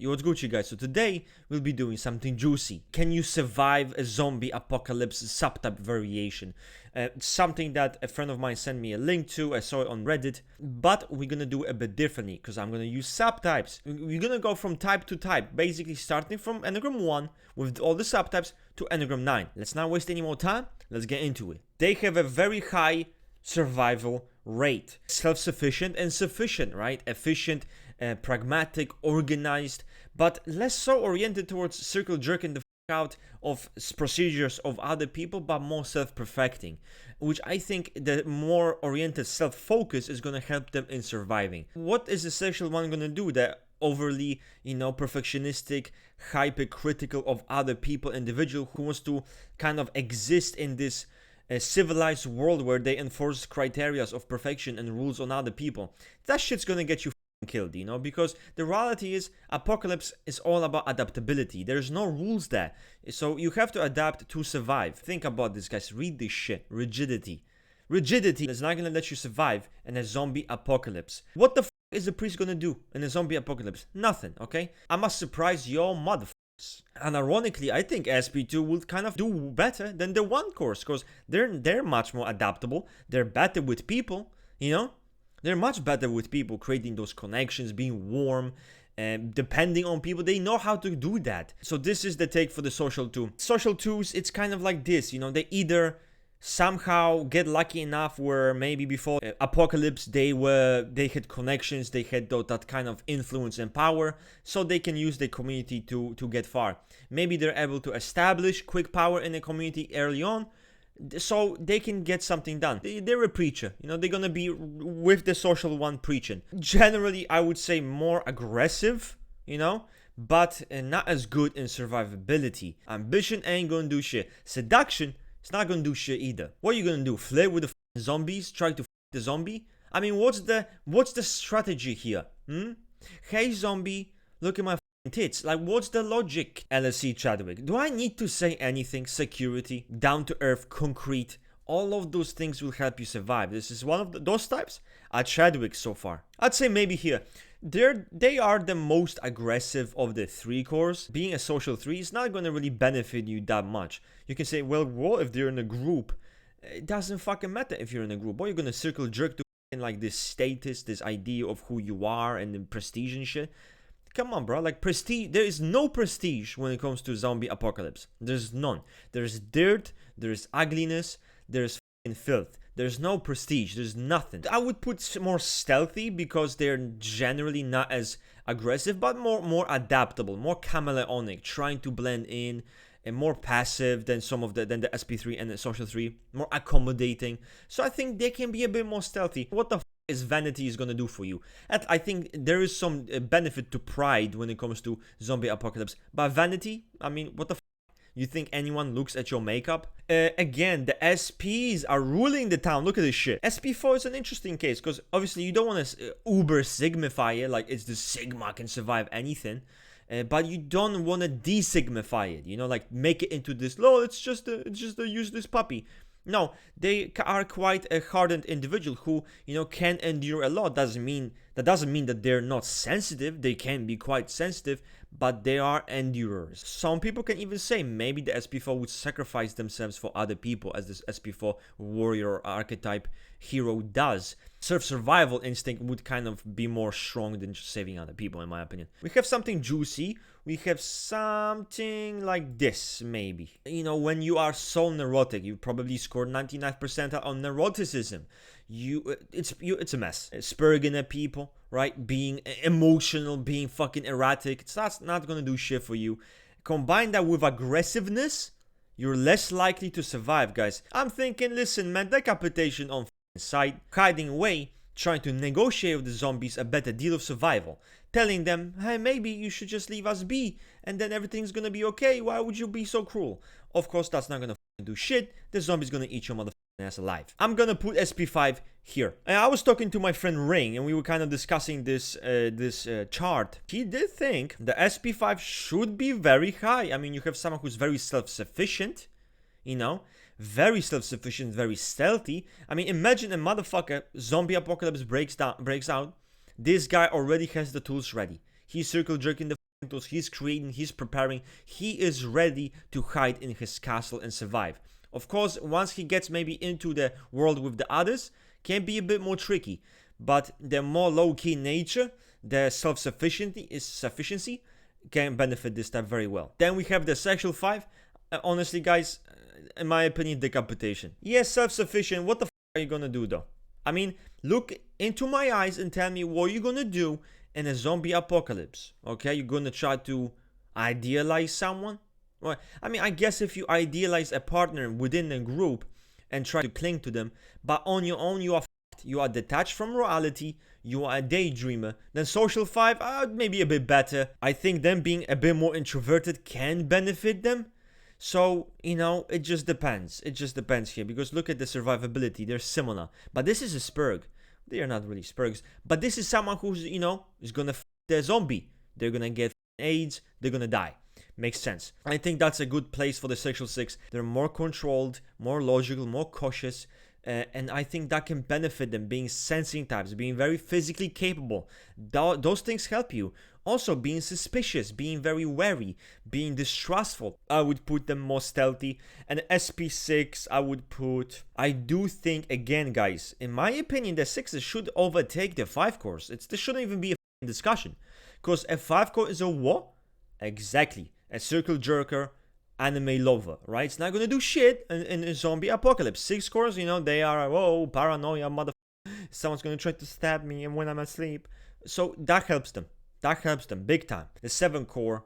Yo, what's Gucci, guys? So today we'll be doing something juicy. Can you survive a zombie apocalypse subtype variation? Something that a friend of mine sent me a link to. I saw it on Reddit, but we're gonna do it a bit differently because I'm gonna use subtypes. We're gonna go from type to type, basically starting from Enneagram 1 with all the subtypes to Enneagram 9. Let's not waste any more time. Let's get into it. They have a very high survival rate, self-sufficient and sufficient, right? Efficient, pragmatic, organized, but less so oriented towards circle jerking the out of procedures of other people, but more self-perfecting, which I think the more oriented self-focus is going to help them in surviving. What is the social one going to do? That overly, perfectionistic, hypercritical of other people individual who wants to kind of exist in this civilized world where they enforce criteria of perfection and rules on other people. That shit's gonna get you killed, because the reality is apocalypse is all about adaptability. There's no rules there, so you have to adapt to survive. Think about this, guys. Read this shit. Rigidity is not gonna let you survive in a zombie apocalypse. What the is the priest gonna do in a zombie apocalypse? Nothing. Okay, I must surprise your mother. And ironically, I think SP2 would kind of do better than the 1 course because they're much more adaptable. They're better with people, They're much better with people, creating those connections, being warm, and depending on people. They know how to do that. So this is the take for the social 2. Social 2s, it's kind of like this, they either somehow get lucky enough where maybe before apocalypse they had connections, they had that kind of influence and power, so they can use the community to get far. Maybe they're able to establish quick power in a community early on, so they can get something done. They're a preacher, they're gonna be with the social one preaching. Generally, I would say more aggressive, but not as good in survivability. Ambition ain't gonna do shit. Seduction, it's not gonna do shit either. What are you gonna do? Flirt with the zombies? Try to the zombie? I mean, what's the strategy here? Hey zombie, look at my tits. Like, what's the logic? LSC Chadwick. Do I need to say anything? Security, down to earth, concrete. All of those things will help you survive. This is one of those types at Chadwick so far. I'd say maybe here. They are the most aggressive of the 3 cores. Being a social 3 is not going to really benefit you that much. You can say, well, what if they're in a group? It doesn't fucking matter if you're in a group. What, you're going to circle jerk to like this status, this idea of who you are and the prestige and shit? Come on, bro. Like, prestige, there is no prestige when it comes to zombie apocalypse. There's none. There's dirt, there's ugliness, there's fucking filth. There's no prestige, there's nothing. I would put more stealthy because they're generally not as aggressive, but more adaptable, more chameleonic, trying to blend in, and more passive than the SP3 and the social 3, more accommodating. So I think they can be a bit more stealthy. What the is vanity is gonna do for you? I think there is some benefit to pride when it comes to zombie apocalypse, but vanity, I mean, what the you think anyone looks at your makeup? Again, the SPs are ruling the town. Look at this shit. SP4 is an interesting case because obviously you don't want to uber signify it like it's the sigma can survive anything, but you don't want to desigmify it. Like make it into this. No, it's just a useless puppy. No, they are quite a hardened individual who, can endure a lot. That doesn't mean that they're not sensitive. They can be quite sensitive, but they are endurers. Some people can even say maybe the SP4 would sacrifice themselves for other people, as this SP4 warrior archetype hero does. Survival instinct would kind of be more strong than just saving other people, in my opinion. We have something juicy. We have something like this, maybe. When you are so neurotic, you probably scored 99% on neuroticism. It's a mess. Spurging at people, right? Being emotional, being fucking erratic. It's not gonna do shit for you. Combine that with aggressiveness, you're less likely to survive, guys. I'm thinking, listen, man, decapitation on sight, hiding away, trying to negotiate with the zombies a better deal of survival, telling them, hey, maybe you should just leave us be and then everything's gonna be okay. Why would you be so cruel? Of course, that's not gonna do shit. The zombie's gonna eat your motherfucking ass alive. I'm gonna put SP5 here. And I was talking to my friend Ring and we were kind of discussing this chart. He did think the SP5 should be very high. I mean, you have someone who's very self-sufficient, very self-sufficient, very stealthy. I mean, imagine a motherfucker, zombie apocalypse breaks out. This guy already has the tools ready. He's circle jerking the he's creating, he's preparing, he is ready to hide in his castle and survive. Of course, once he gets maybe into the world with the others, can be a bit more tricky. But the more low-key nature, the self-sufficiency can benefit this type very well. Then we have the sexual 5. Honestly, guys, in my opinion, decapitation. Yes, self-sufficient. What the are you gonna do though? I mean, look into my eyes and tell me what you're gonna do in a zombie apocalypse. Okay, you're gonna try to idealize someone? Well, I mean, I guess if you idealize a partner within a group and try to cling to them, but on your own you are f***ed. You are detached from reality, you are a daydreamer. Then social 5, maybe a bit better. I think them being a bit more introverted can benefit them. So, it just depends. It just depends here, because look at the survivability, they're similar. But this is a spurg. They are not really spurgs. But this is someone who's, is gonna f*** their zombie. They're gonna get AIDS, they're gonna die. Makes sense. I think that's a good place for the sexual 6. They're more controlled, more logical, more cautious. And I think that can benefit them, being sensing types, being very physically capable. Those things help you. Also, being suspicious, being very wary, being distrustful. I would put them more stealthy. And SP6, I do think, again, guys, in my opinion, the 6s should overtake the 5 cores. This shouldn't even be a discussion. Because a 5 core is a what? Exactly. A circle jerker, anime lover, right? It's not gonna do shit in a zombie apocalypse. 6 cores, they are, paranoia, someone's gonna try to stab me and when I'm asleep. So that helps them. That helps them big time. The 7 core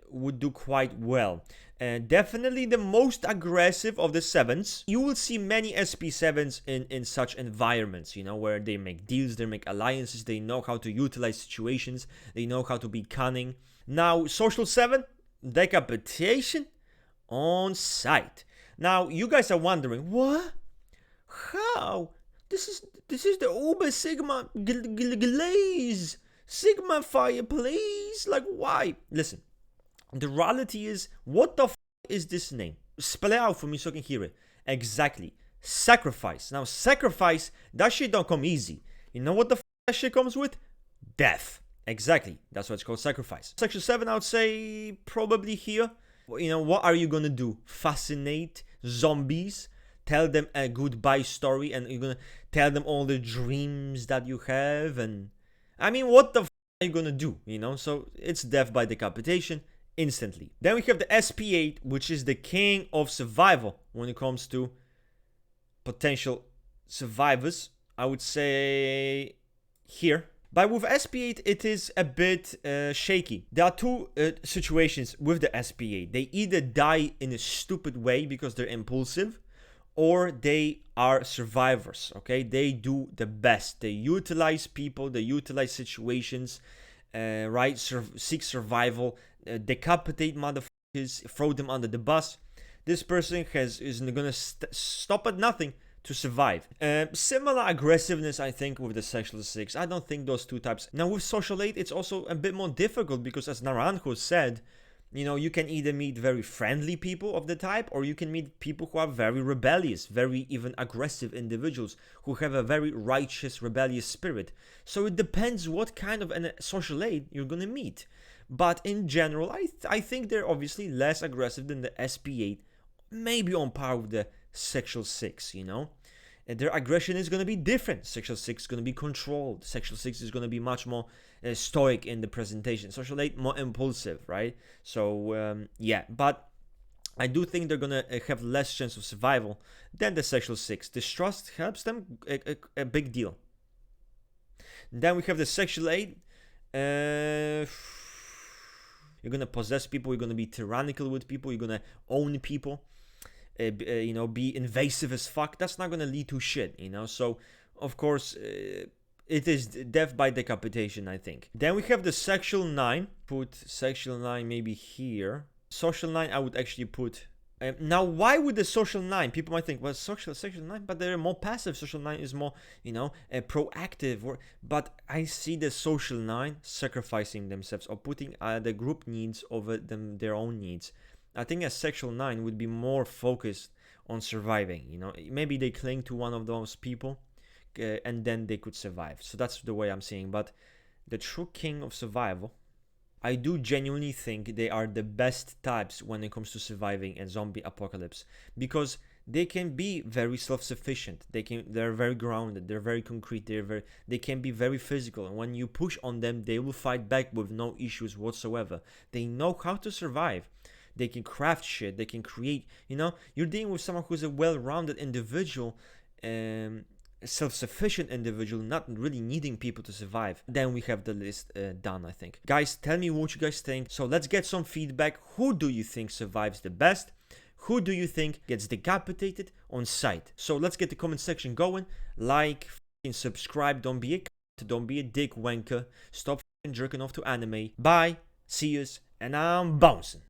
would do quite well. Definitely the most aggressive of the 7s. You will see many SP7s in such environments, where they make deals, they make alliances, they know how to utilize situations, they know how to be cunning. Now, social 7, decapitation on sight. Now, you guys are wondering, what? How? This is the Uber Sigma glaze. Sigma fire, please. Like, why? Listen, the reality is, what the is this name? Spell it out for me so I can hear it. Exactly. Sacrifice. Now, sacrifice, that shit don't come easy. You know what the that shit comes with? Death. Exactly. That's what it's called, sacrifice. Section 7, I would say probably here. What are you gonna do? Fascinate zombies? Tell them a goodbye story and you're gonna tell them all the dreams that you have? And I mean, what the are you gonna do? So it's death by decapitation instantly. Then we have the SP8, which is the king of survival when it comes to potential survivors. I would say here. But with SP8, it is a bit shaky. There are two situations with the SP8. They either die in a stupid way because they're impulsive, or they are survivors, okay? They do the best. They utilize people, they utilize situations, right? Seek survival, decapitate motherfuckers, throw them under the bus. This person is gonna stop at nothing to survive. Similar aggressiveness, I think, with the sexual 6. I don't think those two types. Now, with social 8, it's also a bit more difficult because, as Naranjo said, you can either meet very friendly people of the type, or you can meet people who are very rebellious, very even aggressive individuals who have a very righteous, rebellious spirit. So it depends what kind of a social 8 you're gonna meet. But in general, I think they're obviously less aggressive than the SP8, maybe on par with the sexual 6, And their aggression is going to be different. Sexual 6 is going to be controlled. Sexual 6 is going to be much more stoic in the presentation. Social 8 more impulsive, right? So yeah, but I do think they're going to have less chance of survival than the sexual 6. Distrust helps them a big deal. Then we have the sexual 8. You're going to possess people, you're going to be tyrannical with people, you're going to own people. Be invasive as fuck. That's not gonna lead to shit, So, of course, it is death by decapitation, I think. Then we have the sexual 9. Put sexual 9 maybe here. Social 9, I would actually put. Now, why would the social 9? People might think, well, sexual 9, but they're more passive. Social 9 is more, proactive. But I see the social 9 sacrificing themselves or putting the group needs over their own needs. I think a sexual 9 would be more focused on surviving, Maybe they cling to one of those people and then they could survive. So that's the way I'm seeing. But the true king of survival I do genuinely think they are the best types when it comes to surviving a zombie apocalypse, because they can be very self-sufficient. They're very grounded. They're very concrete. They can be very physical. And when you push on them, they will fight back with no issues whatsoever. They know how to survive. They can craft shit. They can create. You're dealing with someone who's a well-rounded individual, self-sufficient individual, not really needing people to survive. Then we have the list done, I think. Guys, tell me what you guys think. So let's get some feedback. Who do you think survives the best? Who do you think gets decapitated on sight? So let's get the comment section going. Like, subscribe. Don't be a cunt. Don't be a dick wanker. Stop jerking off to anime. Bye. See yous. And I'm bouncing.